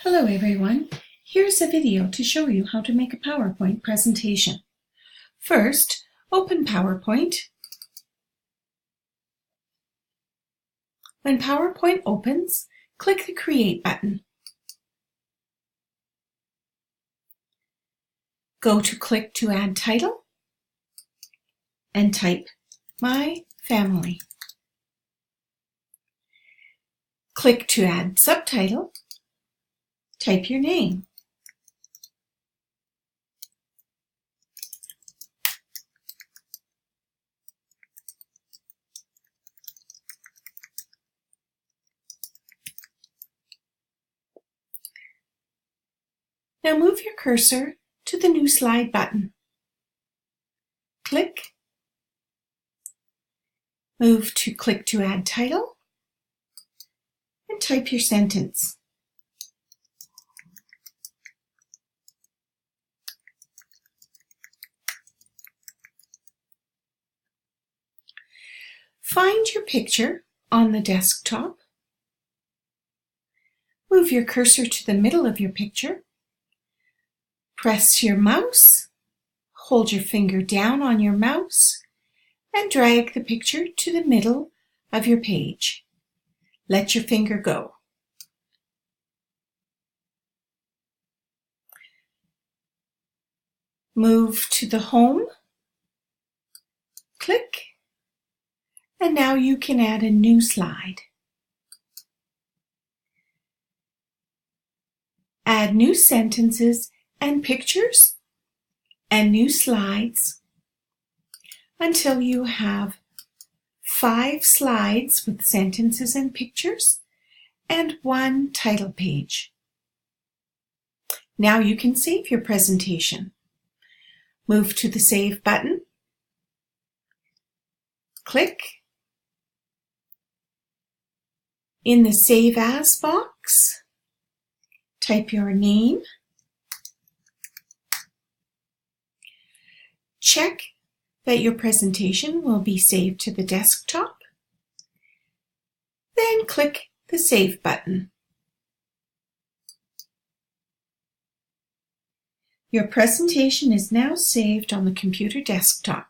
Hello everyone, here's a video to show you how to make a PowerPoint presentation. First, open PowerPoint. When PowerPoint opens, click the Create button. Go to Click to Add Title and type My Family. Click to add subtitle. Type your name. Now move your cursor to the New Slide button. Click. Move to Click to Add Title and type your sentence. Find your picture on the desktop. Move your cursor to the middle of your picture. Press your mouse, hold your finger down on your mouse, and drag the picture to the middle of your page. Let your finger go. Move to the home. Click. And now you can add a new slide. Add new sentences and pictures and new slides until you have 5 slides with sentences and pictures and 1 title page. Now you can save your presentation. Move to the Save button. Click. In the Save As box, type your name. Check that your presentation will be saved to the desktop. Then click the Save button. Your presentation is now saved on the computer desktop.